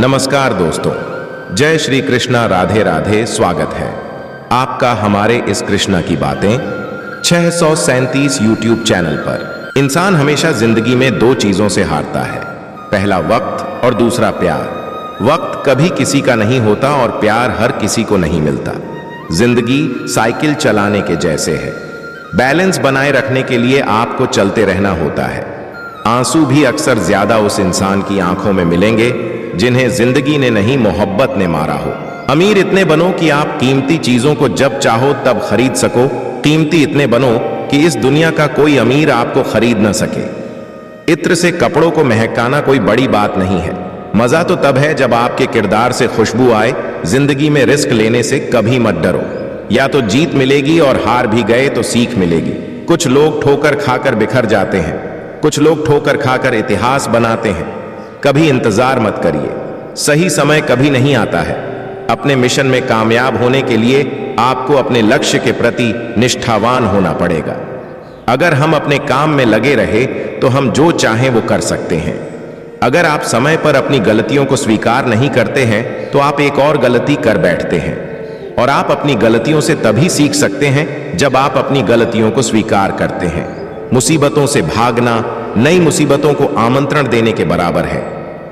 नमस्कार दोस्तों, जय श्री कृष्णा, राधे राधे। स्वागत है आपका हमारे इस कृष्णा की बातें 637 यूट्यूब चैनल पर। इंसान हमेशा जिंदगी में दो चीजों से हारता है, पहला वक्त और दूसरा प्यार। वक्त कभी किसी का नहीं होता और प्यार हर किसी को नहीं मिलता। जिंदगी साइकिल चलाने के जैसे है, बैलेंस बनाए रखने के लिए आपको चलते रहना होता है। आंसू भी अक्सर ज्यादा उस इंसान की आंखों में मिलेंगे जिन्हें जिंदगी ने नहीं, मोहब्बत ने मारा हो। अमीर इतने बनो कि आप कीमती चीजों को जब चाहो तब खरीद सको, कीमती इतने बनो कि इस दुनिया का कोई अमीर आपको खरीद न सके। इत्र से कपड़ों को महकाना कोई बड़ी बात नहीं है, मजा तो तब है जब आपके किरदार से खुशबू आए। जिंदगी में रिस्क लेने से कभी मत डरो, या तो जीत मिलेगी और हार भी गए तो सीख मिलेगी। कुछ लोग ठोकर खाकर बिखर जाते हैं, कुछ लोग ठोकर खाकर इतिहास बनाते हैं। कभी इंतजार मत करिए, सही समय कभी नहीं आता है। अपने मिशन में कामयाब होने के लिए आपको अपने लक्ष्य के प्रति निष्ठावान होना पड़ेगा। अगर हम अपने काम में लगे रहे तो हम जो चाहें वो कर सकते हैं। अगर आप समय पर अपनी गलतियों को स्वीकार नहीं करते हैं तो आप एक और गलती कर बैठते हैं, और आप अपनी गलतियों से तभी सीख सकते हैं जब आप अपनी गलतियों को स्वीकार करते हैं। मुसीबतों से भागना नई मुसीबतों को आमंत्रण देने के बराबर है।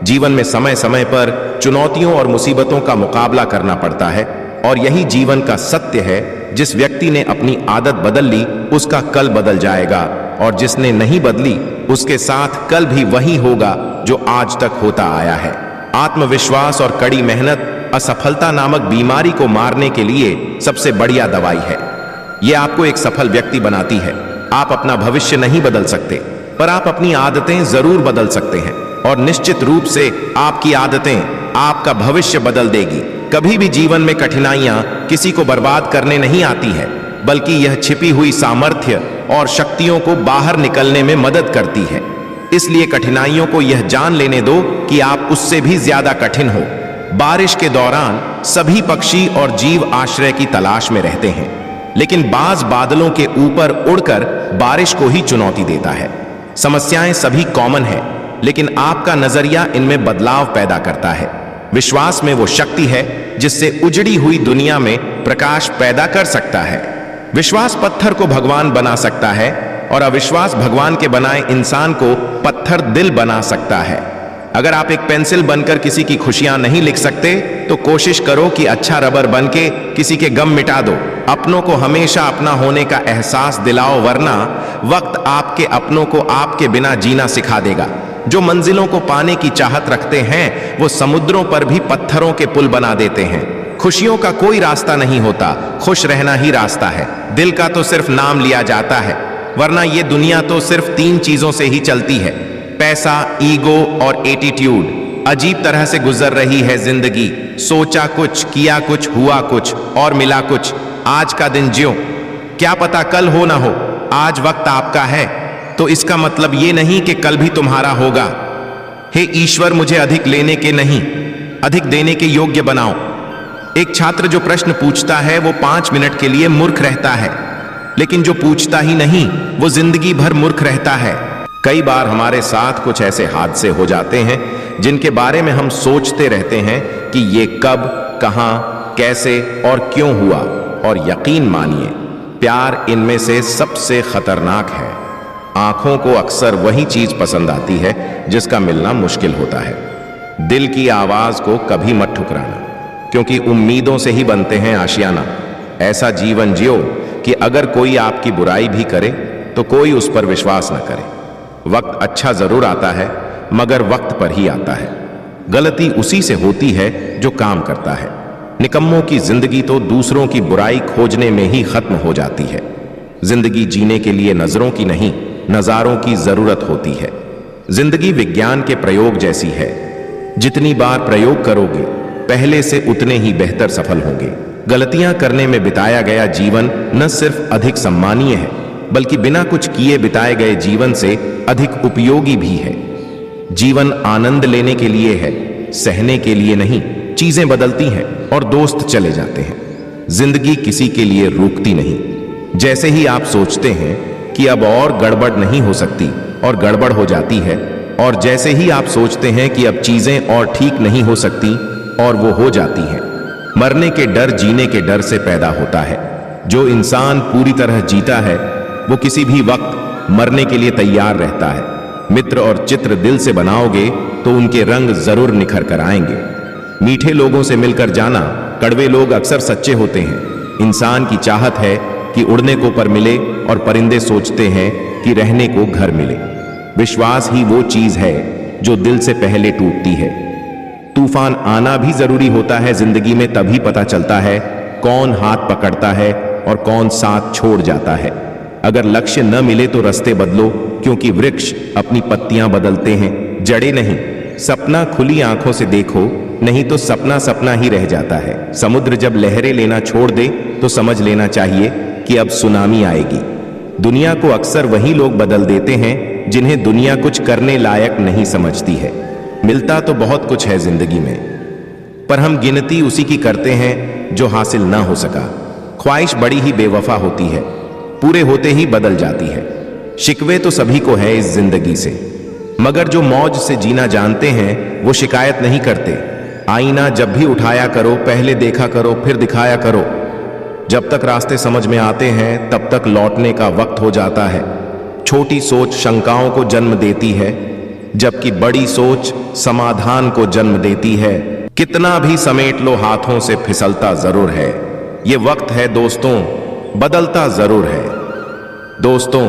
जीवन में समय समय पर चुनौतियों और मुसीबतों का मुकाबला करना पड़ता है, और यही जीवन का सत्य है। जिस व्यक्ति ने अपनी आदत बदल ली उसका कल बदल जाएगा, और जिसने नहीं बदली उसके साथ कल भी वही होगा जो आज तक होता आया है। आत्मविश्वास और कड़ी मेहनत असफलता नामक बीमारी को मारने के लिए सबसे बढ़िया दवाई है। यह आपको एक सफल व्यक्ति बनाती है। आप अपना भविष्य नहीं बदल सकते, पर आप अपनी आदतें जरूर बदल सकते हैं, और निश्चित रूप से आपकी आदतें आपका भविष्य बदल देगी। कभी भी जीवन में कठिनाइयां किसी को बर्बाद करने नहीं आती है, बल्कि यह छिपी हुई सामर्थ्य और शक्तियों को बाहर निकलने में मदद करती है। इसलिए कठिनाइयों को यह जान लेने दो कि आप उससे भी ज्यादा कठिन हो। बारिश के दौरान सभी पक्षी और जीव आश्रय की तलाश में रहते हैं, लेकिन बाज बादलों के ऊपर उड़कर बारिश को ही चुनौती देता है। समस्याएं सभी कॉमन है, लेकिन आपका नजरिया इनमें बदलाव पैदा करता है। विश्वास में वो शक्ति है जिससे उजड़ी हुई दुनिया में प्रकाश पैदा कर सकता है। विश्वास पत्थर को भगवान बना सकता है, और अविश्वास भगवान के बनाए इंसान को पत्थर दिल बना सकता है। अगर आप एक पेंसिल बनकर किसी की खुशियां नहीं लिख सकते तो कोशिश करो कि अच्छा रबर बनके किसी के गम मिटा दो। अपनों को हमेशा अपना होने का एहसास दिलाओ, वरना वक्त आपके अपनों को आपके बिना जीना सिखा देगा। जो मंजिलों को पाने की चाहत रखते हैं वो समुद्रों पर भी पत्थरों के पुल बना देते हैं। खुशियों का कोई रास्ता नहीं होता, खुश रहना ही रास्ता है। दिल का तो सिर्फ नाम लिया जाता है, वरना ये दुनिया तो सिर्फ 3 चीजों से ही चलती है, पैसा, ईगो और एटीट्यूड। अजीब तरह से गुजर रही है जिंदगी। सोचा कुछ, किया कुछ, हुआ कुछ और मिला कुछ। आज का दिन जियो, क्या पता कल हो ना हो। आज वक्त आपका है तो इसका मतलब ये नहीं कि कल भी तुम्हारा होगा। हे ईश्वर, मुझे अधिक लेने के नहीं, अधिक देने के योग्य बनाओ। एक छात्र जो प्रश्न पूछता है वो 5 मिनट के लिए मूर्ख रहता है, लेकिन जो पूछता ही नहीं वो जिंदगी भर मूर्ख रहता है। कई बार हमारे साथ कुछ ऐसे हादसे हो जाते हैं जिनके बारे में हम सोचते रहते हैं कि ये कब, कहां, कैसे और क्यों हुआ, और यकीन मानिए प्यार इनमें से सबसे खतरनाक है। आंखों को अक्सर वही चीज पसंद आती है जिसका मिलना मुश्किल होता है। दिल की आवाज को कभी मत ठुकराना, क्योंकि उम्मीदों से ही बनते हैं आशियाना। ऐसा जीवन जियो कि अगर कोई आपकी बुराई भी करे तो कोई उस पर विश्वास न करे। वक्त अच्छा जरूर आता है, मगर वक्त पर ही आता है। गलती उसी से होती है जो काम करता है। निकम्मों की जिंदगी तो दूसरों की बुराई खोजने में ही खत्म हो जाती है। जिंदगी जीने के लिए नजरों की नहीं, नजारों की जरूरत होती है। जिंदगी विज्ञान के प्रयोग जैसी है, जितनी बार प्रयोग करोगे पहले से उतने ही बेहतर सफल होंगे। गलतियां करने में बिताया गया जीवन न सिर्फ अधिक सम्मानीय है, बल्कि बिना कुछ किए बिताए गए जीवन से अधिक उपयोगी भी है। जीवन आनंद लेने के लिए है, सहने के लिए नहीं। चीजें बदलती हैं और दोस्त चले जाते हैं, जिंदगी किसी के लिए रुकती नहीं। जैसे ही आप सोचते हैं कि अब और गड़बड़ नहीं हो सकती और गड़बड़ हो जाती है, और जैसे ही आप सोचते हैं कि अब चीजें और ठीक नहीं हो सकती, और वो हो जाती हैं। मरने के डर जीने के डर से पैदा होता है। जो इंसान पूरी तरह जीता है वो किसी भी वक्त मरने के लिए तैयार रहता है। मित्र और चित्र दिल से बनाओगे तो उनके रंग जरूर निखर कर आएंगे। मीठे लोगों से मिलकर जाना, कड़वे लोग अक्सर सच्चे होते हैं। इंसान की चाहत है कि उड़ने को पर मिले, और परिंदे सोचते हैं कि रहने को घर मिले। विश्वास ही वो चीज है जो दिल से पहले टूटती है। तूफान आना भी जरूरी होता है जिंदगी में, तभी पता चलता है कौन हाथ पकड़ता है और कौन साथ छोड़ जाता है। अगर लक्ष्य न मिले तो रास्ते बदलो, क्योंकि वृक्ष अपनी पत्तियां बदलते हैं, जड़ें नहीं। सपना खुली आंखों से देखो, नहीं तो सपना सपना ही रह जाता है। समुद्र जब लहरें लेना छोड़ दे तो समझ लेना चाहिए कि अब सुनामी आएगी। दुनिया को अक्सर वही लोग बदल देते हैं जिन्हें दुनिया कुछ करने लायक नहीं समझती है। मिलता तो बहुत कुछ है जिंदगी में, पर हम गिनती उसी की करते हैं जो हासिल ना हो सका। ख्वाहिश बड़ी ही बेवफा होती है, पूरे होते ही बदल जाती है। शिकवे तो सभी को है इस जिंदगी से, मगर जो मौज से जीना जानते हैं वो शिकायत नहीं करते। आईना जब भी उठाया करो, पहले देखा करो फिर दिखाया करो। जब तक रास्ते समझ में आते हैं तब तक लौटने का वक्त हो जाता है। छोटी सोच शंकाओं को जन्म देती है, जबकि बड़ी सोच समाधान को जन्म देती है। कितना भी समेट लो हाथों से फिसलता जरूर है। ये वक्त है दोस्तों, बदलता जरूर है। दोस्तों,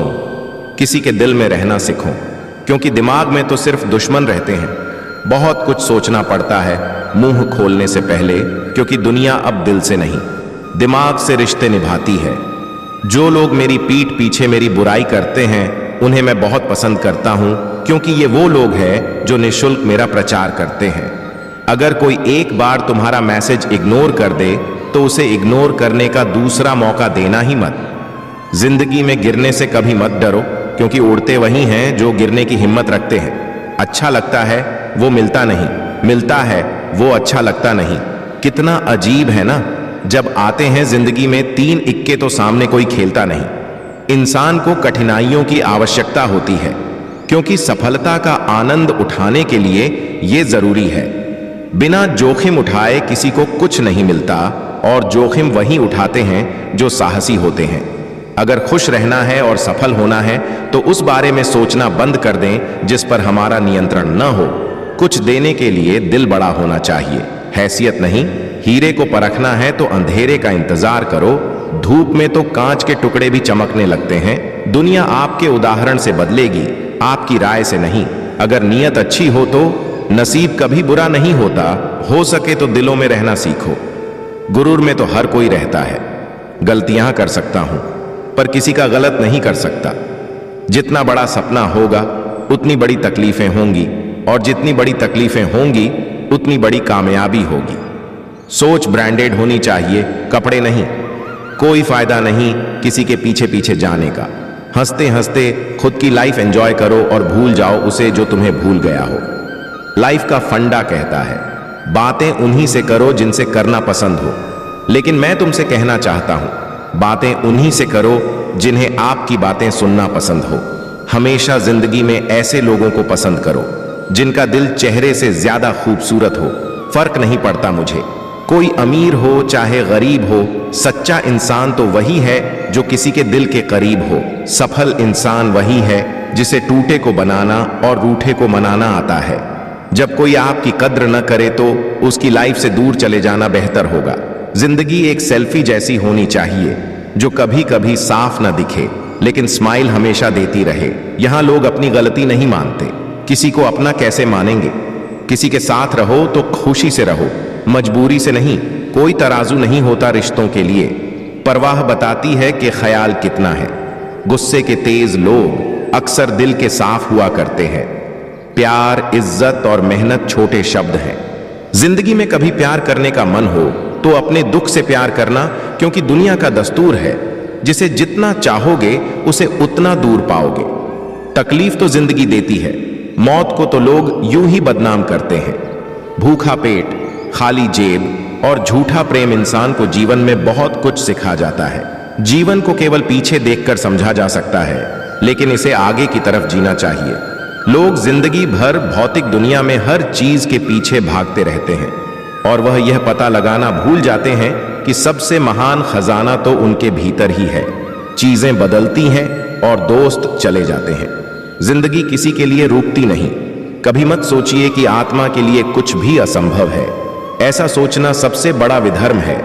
किसी के दिल में रहना सीखो, क्योंकि दिमाग में तो सिर्फ दुश्मन रहते हैं। बहुत कुछ सोचना पड़ता है मुंह खोलने से पहले, क्योंकि दुनिया अब दिल से नहीं दिमाग से रिश्ते निभाती है। जो लोग मेरी पीठ पीछे मेरी बुराई करते हैं उन्हें मैं बहुत पसंद करता हूं, क्योंकि ये वो लोग हैं जो निःशुल्क मेरा प्रचार करते हैं। अगर कोई एक बार तुम्हारा मैसेज इग्नोर कर दे तो उसे इग्नोर करने का दूसरा मौका देना ही मत। जिंदगी में गिरने से कभी मत डरो, क्योंकि उड़ते वही हैं जो गिरने की हिम्मत रखते हैं। अच्छा लगता है वो मिलता नहीं, मिलता है वो अच्छा लगता नहीं। कितना अजीब है ना, जब आते हैं जिंदगी में 3 इक्के तो सामने कोई खेलता नहीं। इंसान को कठिनाइयों की आवश्यकता होती है, क्योंकि सफलता का आनंद उठाने के लिए ये जरूरी है। बिना जोखिम उठाए किसी को कुछ नहीं मिलता, और जोखिम वही उठाते हैं जो साहसी होते हैं। अगर खुश रहना है और सफल होना है तो उस बारे में सोचना बंद कर दें जिस पर हमारा नियंत्रण न हो। कुछ देने के लिए दिल बड़ा होना चाहिए, हैसियत नहीं। हीरे को परखना है तो अंधेरे का इंतजार करो। धूप में तो कांच के टुकड़े भी चमकने लगते हैं। दुनिया आपके उदाहरण से बदलेगी, आपकी राय से नहीं। अगर नीयत अच्छी हो तो नसीब कभी बुरा नहीं होता। हो सके तो दिलों में रहना सीखो। गुरूर में तो हर कोई रहता है। गलतियां कर सकता हूं, पर किसी का गलत नहीं कर सकता। जितना बड़ा सपना होगा उतनी बड़ी तकलीफें होंगी, और जितनी बड़ी तकलीफें होंगी उतनी बड़ी कामयाबी होगी। सोच ब्रांडेड होनी चाहिए, कपड़े नहीं। कोई फायदा नहीं किसी के पीछे पीछे जाने का। हंसते हंसते खुद की लाइफ एंजॉय करो और भूल जाओ उसे जो तुम्हें भूल गया हो। लाइफ का फंडा कहता है बातें उन्हीं से करो जिनसे करना पसंद हो। लेकिन मैं तुमसे कहना चाहता हूं, बातें उन्हीं से करो जिन्हें आपकी बातें सुनना पसंद हो। हमेशा जिंदगी में ऐसे लोगों को पसंद करो जिनका दिल चेहरे से ज्यादा खूबसूरत हो। फर्क नहीं पड़ता मुझे, कोई अमीर हो चाहे गरीब हो, सच्चा इंसान तो वही है जो किसी के दिल के करीब हो। सफल इंसान वही है जिसे टूटे को बनाना और रूठे को मनाना आता है। जब कोई आपकी कद्र न करे तो उसकी लाइफ से दूर चले जाना बेहतर होगा। जिंदगी एक सेल्फी जैसी होनी चाहिए जो कभी कभी साफ न दिखे लेकिन स्माइल हमेशा देती रहे। यहाँ लोग अपनी गलती नहीं मानते, किसी को अपना कैसे मानेंगे। किसी के साथ रहो तो खुशी से रहो, मजबूरी से नहीं। कोई तराजू नहीं होता रिश्तों के लिए। परवाह बताती है कि ख्याल कितना है। गुस्से के तेज लोग अक्सर दिल के साफ हुआ करते हैं। प्यार, इज्जत और मेहनत छोटे शब्द हैं। जिंदगी में कभी प्यार करने का मन हो तो अपने दुख से प्यार करना, क्योंकि दुनिया का दस्तूर है जिसे जितना चाहोगे उसे उतना दूर पाओगे। तकलीफ तो जिंदगी देती है, मौत को तो लोग यूं ही बदनाम करते हैं। भूखा पेट, खाली जेब और झूठा प्रेम इंसान को जीवन में बहुत कुछ सिखा जाता है। जीवन को केवल पीछे देखकर समझा जा सकता है, लेकिन इसे आगे की तरफ जीना चाहिए। लोग जिंदगी भर भौतिक दुनिया में हर चीज के पीछे भागते रहते हैं और वह यह पता लगाना भूल जाते हैं कि सबसे महान खजाना तो उनके भीतर ही है। चीजें बदलती हैं और दोस्त चले जाते हैं। जिंदगी किसी के लिए रुकती नहीं। कभी मत सोचिए कि आत्मा के लिए कुछ भी असंभव है। ऐसा सोचना सबसे बड़ा विधर्म है।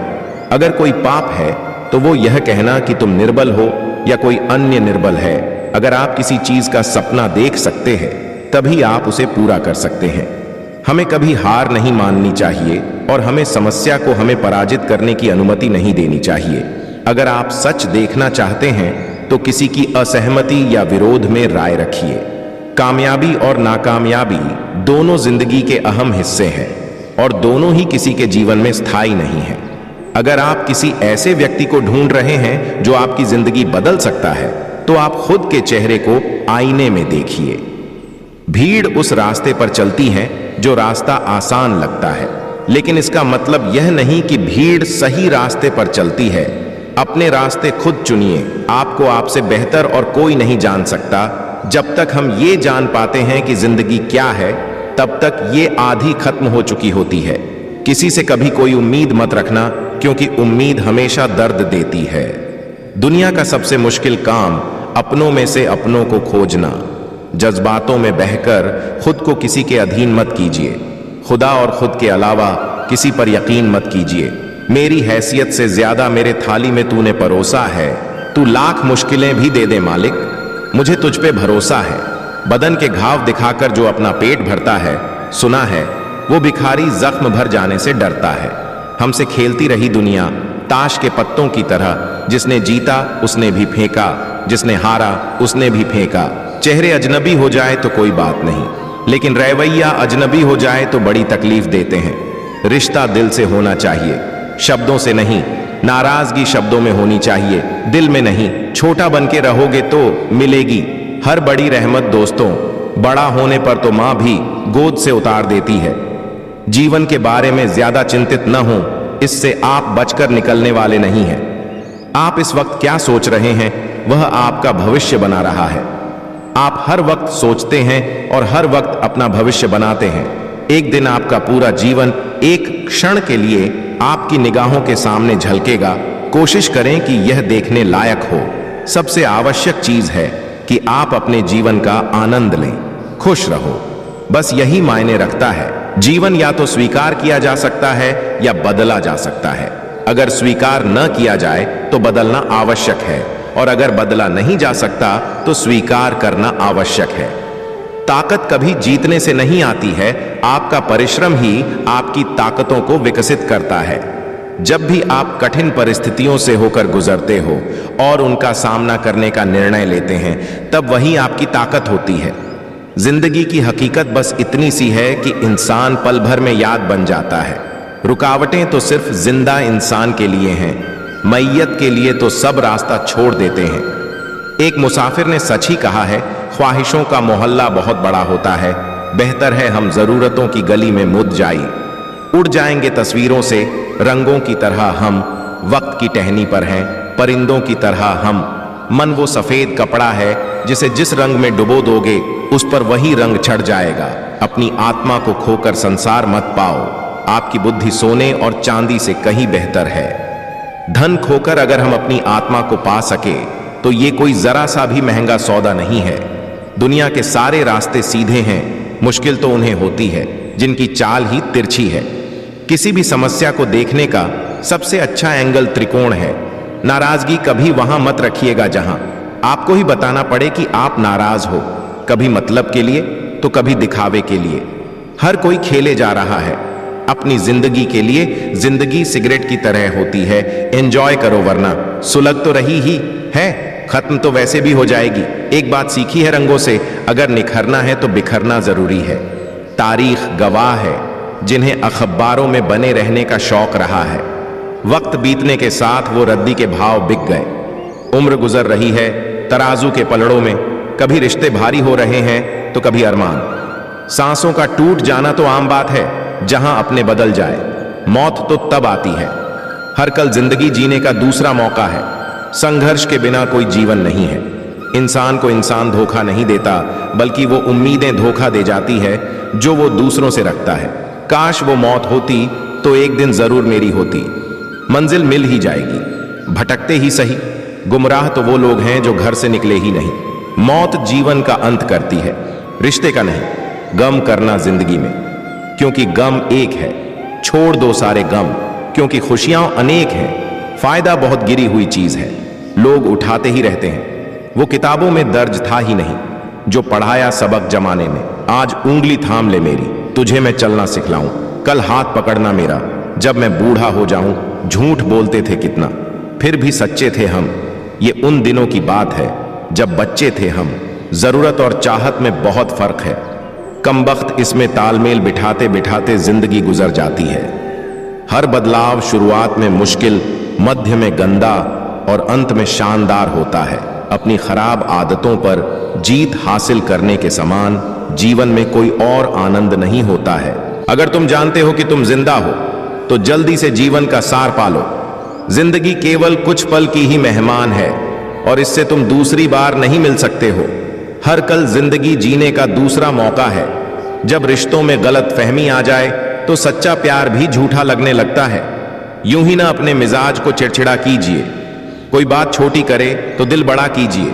अगर कोई पाप है तो वो यह कहना कि तुम निर्बल हो या कोई अन्य निर्बल है। अगर आप किसी चीज का सपना देख सकते हैं तभी आप उसे पूरा कर सकते हैं। हमें कभी हार नहीं माननी चाहिए और हमें समस्या को हमें पराजित करने की अनुमति नहीं देनी चाहिए। अगर आप सच देखना चाहते हैं तो किसी की असहमति या विरोध में राय रखिए। कामयाबी और नाकामयाबी दोनों जिंदगी के अहम हिस्से हैं और दोनों ही किसी के जीवन में स्थायी नहीं है। अगर आप किसी ऐसे व्यक्ति को ढूंढ रहे हैं जो आपकी जिंदगी बदल सकता है तो आप खुद के चेहरे को आईने में देखिए। भीड़ उस रास्ते पर चलती है जो रास्ता आसान लगता है, लेकिन इसका मतलब यह नहीं कि भीड़ सही रास्ते पर चलती है। अपने रास्ते खुद चुनिए। आपको आपसे बेहतर और कोई नहीं जान सकता। जब तक हम ये जान पाते हैं कि जिंदगी क्या है तब तक ये आधी खत्म हो चुकी होती है। किसी से कभी कोई उम्मीद मत रखना, क्योंकि उम्मीद हमेशा दर्द देती है। दुनिया का सबसे मुश्किल काम अपनों में से अपनों को खोजना। जज्बातों में बहकर खुद को किसी के अधीन मत कीजिए। खुदा और खुद के अलावा किसी पर यकीन मत कीजिए। मेरी हैसियत से ज्यादा मेरे थाली में तूने परोसा है। तू लाख मुश्किलें भी दे दे मालिक, मुझे तुझ पे भरोसा है। बदन के घाव दिखाकर जो अपना पेट भरता है, सुना है वो भिखारी जख्म भर जाने से डरता है। हमसे खेलती रही दुनिया ताश के पत्तों की तरह। जिसने जीता उसने भी फेंका, जिसने हारा उसने भी फेंका। चेहरे अजनबी हो जाए तो कोई बात नहीं, लेकिन रवैया अजनबी हो जाए तो बड़ी तकलीफ देते हैं। रिश्ता दिल से होना चाहिए, शब्दों से नहीं। नाराजगी शब्दों में होनी चाहिए, दिल में नहीं। छोटा बन के रहोगे तो मिलेगी हर बड़ी रहमत दोस्तों। बड़ा होने पर तो मां भी गोद से उतार देती है। जीवन के बारे में ज्यादा चिंतित न हो, इससे आप बचकर निकलने वाले नहीं हैं। आप इस वक्त क्या सोच रहे हैं वह आपका भविष्य बना रहा है। आप हर वक्त सोचते हैं और हर वक्त अपना भविष्य बनाते हैं। एक दिन आपका पूरा जीवन एक क्षण के लिए आपकी निगाहों के सामने झलकेगा। कोशिश करें कि यह देखने लायक हो। सबसे आवश्यक चीज है कि आप अपने जीवन का आनंद लें, खुश रहो। बस यही मायने रखता है। जीवन या तो स्वीकार किया जा सकता है या बदला जा सकता है। अगर स्वीकार न किया जाए तो बदलना आवश्यक है, और अगर बदला नहीं जा सकता तो स्वीकार करना आवश्यक है। ताकत कभी जीतने से नहीं आती है, आपका परिश्रम ही आपकी ताकतों को विकसित करता है। जब भी आप कठिन परिस्थितियों से होकर गुजरते हो और उनका सामना करने का निर्णय लेते हैं, तब वही आपकी ताकत होती है। जिंदगी की हकीकत बस इतनी सी है कि इंसान पल भर में याद बन जाता है। रुकावटें तो सिर्फ जिंदा इंसान के लिए हैं, मैयत के लिए तो सब रास्ता छोड़ देते हैं। एक मुसाफिर ने सच ही कहा है, ख्वाहिशों का मोहल्ला बहुत बड़ा होता है। बेहतर है हम जरूरतों की गली में मुद जाई। उड़ जाएंगे तस्वीरों से रंगों की तरह हम। वक्त की टहनी पर हैं परिंदों की तरह हम। मन वो सफेद कपड़ा है जिसे जिस रंग में डुबो दोगे उस पर वही रंग चढ़ जाएगा। अपनी आत्मा को खोकर संसार मत पाओ। आपकी बुद्धि सोने और चांदी से कहीं बेहतर है। धन खोकर अगर हम अपनी आत्मा को पा सके तो ये कोई जरा सा भी महंगा सौदा नहीं है। दुनिया के सारे रास्ते सीधे हैं, मुश्किल तो उन्हें होती है जिनकी चाल ही तिरछी है। किसी भी समस्या को देखने का सबसे अच्छा एंगल त्रिकोण है। नाराजगी कभी वहां मत रखिएगा जहां आपको ही बताना पड़े कि आप नाराज हो। कभी मतलब के लिए तो कभी दिखावे के लिए। हर कोई खेले जा रहा है अपनी जिंदगी के लिए। जिंदगी सिगरेट की तरह होती है, एंजॉय करो वरना सुलग तो रही ही है, खत्म तो वैसे भी हो जाएगी। एक बात सीखी है रंगों से, अगर निखरना है तो बिखरना जरूरी है। तारीख गवाह है जिन्हें अखबारों में बने रहने का शौक रहा है, वक्त बीतने के साथ वो रद्दी के भाव बिक गए। उम्र गुजर रही है तराजू के पलड़ों में, कभी रिश्ते भारी हो रहे हैं तो कभी अरमान। सांसों का टूट जाना तो आम बात है, जहां अपने बदल जाए। मौत तो तब आती है। हर कल जिंदगी जीने का दूसरा मौका है। संघर्ष के बिना कोई जीवन नहीं है। इंसान को इंसान धोखा नहीं देता, बल्कि वो उम्मीदें धोखा दे जाती है जो वो दूसरों से रखता है। काश वो मौत होती तो एक दिन जरूर मेरी होती। मंजिल मिल ही जाएगी, भटकते ही सही। गुमराह तो वो लोग हैं जो घर से निकले ही नहीं। मौत जीवन का अंत करती है, रिश्ते का नहीं। गम करना जिंदगी में, क्योंकि गम एक है। छोड़ दो सारे गम, क्योंकि खुशियां अनेक हैं। फायदा बहुत गिरी हुई चीज है, लोग उठाते ही रहते हैं। वो किताबों में दर्ज था ही नहीं जो पढ़ाया सबक जमाने में। आज उंगली थाम ले मेरी, तुझे मैं चलना सिखलाऊं। कल हाथ पकड़ना मेरा, जब मैं बूढ़ा हो जाऊं। झूठ बोलते थे कितना, फिर भी सच्चे थे हम। ये उन दिनों की बात है जब बच्चे थे हम। जरूरत और चाहत में बहुत फर्क है। कमबख्त इसमें तालमेल बिठाते बिठाते जिंदगी गुजर जाती है। हर बदलाव शुरुआत में मुश्किल, मध्य में गंदा और अंत में शानदार होता है। अपनी खराब आदतों पर जीत हासिल करने के समान जीवन में कोई और आनंद नहीं होता है। अगर तुम जानते हो कि तुम जिंदा हो तो जल्दी से जीवन का सार पालो। जिंदगी केवल कुछ पल की ही मेहमान है और इससे तुम दूसरी बार नहीं मिल सकते हो। हर कल जिंदगी जीने का दूसरा मौका है। जब रिश्तों में गलत फहमी आ जाए तो सच्चा प्यार भी झूठा लगने लगता है। यूं ही ना अपने मिजाज को चिड़चिड़ा कीजिए। कोई बात छोटी करे तो दिल बड़ा कीजिए।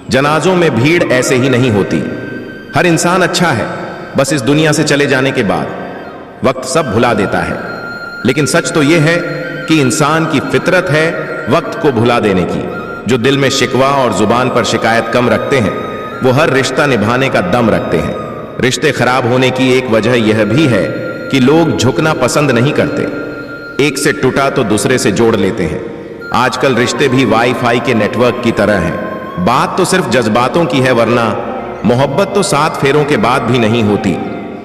जनाजों में भीड़ ऐसे ही नहीं होती। हर इंसान अच्छा है, बस इस दुनिया से चले जाने के बाद वक्त सब भुला देता है। लेकिन सच तो यह है कि इंसान की फितरत है वक्त को भुला देने की। जो दिल में शिकवा और जुबान पर शिकायत कम रखते हैं वो हर रिश्ता निभाने का दम रखते हैं। रिश्ते खराब होने की एक वजह यह भी है कि लोग झुकना पसंद नहीं करते। एक से टूटा तो दूसरे से जोड़ लेते हैं। आजकल रिश्ते भी वाईफाई के नेटवर्क की तरह हैं। बात तो सिर्फ जज्बातों की है, वरना मोहब्बत तो 7 फेरों के बाद भी नहीं होती।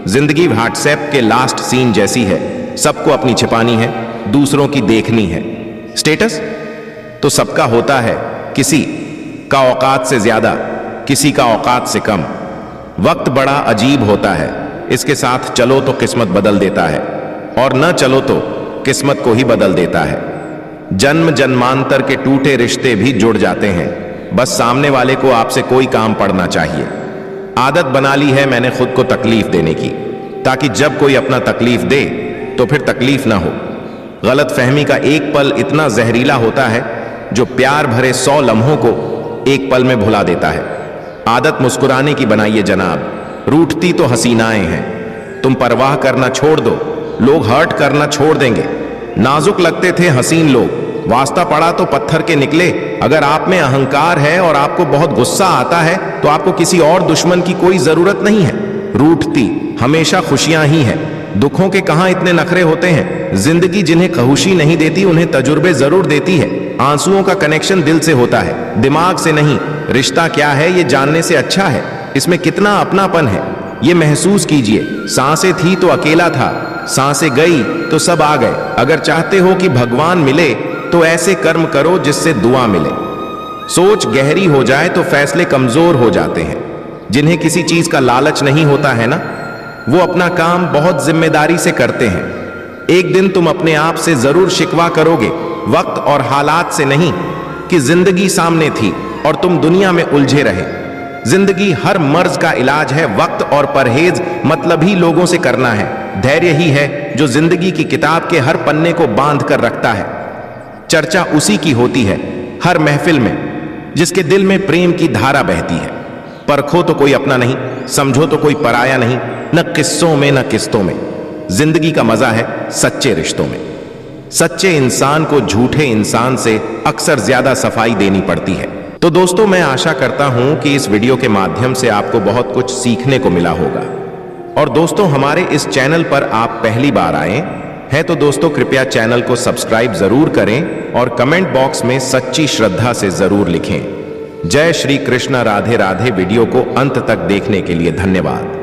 जिंदगी व्हाट्सएप के लास्ट सीन जैसी है। सबको अपनी छिपानी है, दूसरों की देखनी है। स्टेटस तो सबका होता है, किसी का औकात से ज्यादा, किसी का औकात से कम। वक्त बड़ा अजीब होता है, इसके साथ चलो तो किस्मत बदल देता है और न चलो तो किस्मत को ही बदल देता है। जन्म जन्मांतर के टूटे रिश्ते भी जुड़ जाते हैं, बस सामने वाले को आपसे कोई काम पड़ना चाहिए। आदत बना ली है मैंने खुद को तकलीफ देने की, ताकि जब कोई अपना तकलीफ दे तो फिर तकलीफ ना हो। गलत फहमी का एक पल इतना जहरीला होता है जो प्यार भरे 100 लम्हों को एक पल में भुला देता है। आदत मुस्कुराने की बनाइए जनाब, रूठती तो हसीनाएं हैं। तुम परवाह करना छोड़ दो, लोग हर्ट करना छोड़ देंगे। नाजुक लगते थे हसीन लोग, वास्ता पड़ा तो पत्थर के निकले। अगर आप में अहंकार है और आपको बहुत गुस्सा आता है तो आपको किसी और दुश्मन की कोई जरूरत नहीं है। रूठती हमेशा खुशियां ही हैं। दुखों के कहां इतने नखरे होते हैं। जिंदगी जिन्हें खुशी नहीं देती उन्हें तजुर्बे जरूर देती है। आंसुओं का कनेक्शन दिल से होता है, दिमाग से नहीं। रिश्ता क्या है ये जानने से अच्छा है इसमें कितना अपनापन है ये महसूस कीजिए। सांसें थी तो अकेला था, सांसें गई तो सब आ गए। अगर चाहते हो कि भगवान मिले तो ऐसे कर्म करो जिससे दुआ मिले। सोच गहरी हो जाए तो फैसले कमजोर हो जाते हैं। जिन्हें किसी चीज का लालच नहीं होता है ना, वो अपना काम बहुत जिम्मेदारी से करते हैं। एक दिन तुम अपने आप से जरूर शिकवा करोगे, वक्त और हालात से नहीं कि जिंदगी सामने थी और तुम दुनिया में उलझे रहे। जिंदगी हर मर्ज का इलाज है। वक्त और परहेज मतलब ही लोगों से करना है। धैर्य ही है जो जिंदगी की किताब के हर पन्ने को बांध कर रखता है। चर्चा उसी की होती है हर महफिल में जिसके दिल में प्रेम की धारा बहती है। परखो तो कोई अपना नहीं, समझो तो कोई पराया नहीं। न किस्सों में न किस्तों में, जिंदगी का मजा है सच्चे रिश्तों में। सच्चे इंसान को झूठे इंसान से अक्सर ज्यादा सफाई देनी पड़ती है। तो दोस्तों, मैं आशा करता हूं कि इस वीडियो के माध्यम से आपको बहुत कुछ सीखने को मिला होगा। और दोस्तों, हमारे इस चैनल पर आप पहली बार आए हैं तो दोस्तों कृपया चैनल को सब्सक्राइब जरूर करें और कमेंट बॉक्स में सच्ची श्रद्धा से जरूर लिखें। जय श्री कृष्ण, राधे राधे। वीडियो को अंत तक देखने के लिए धन्यवाद।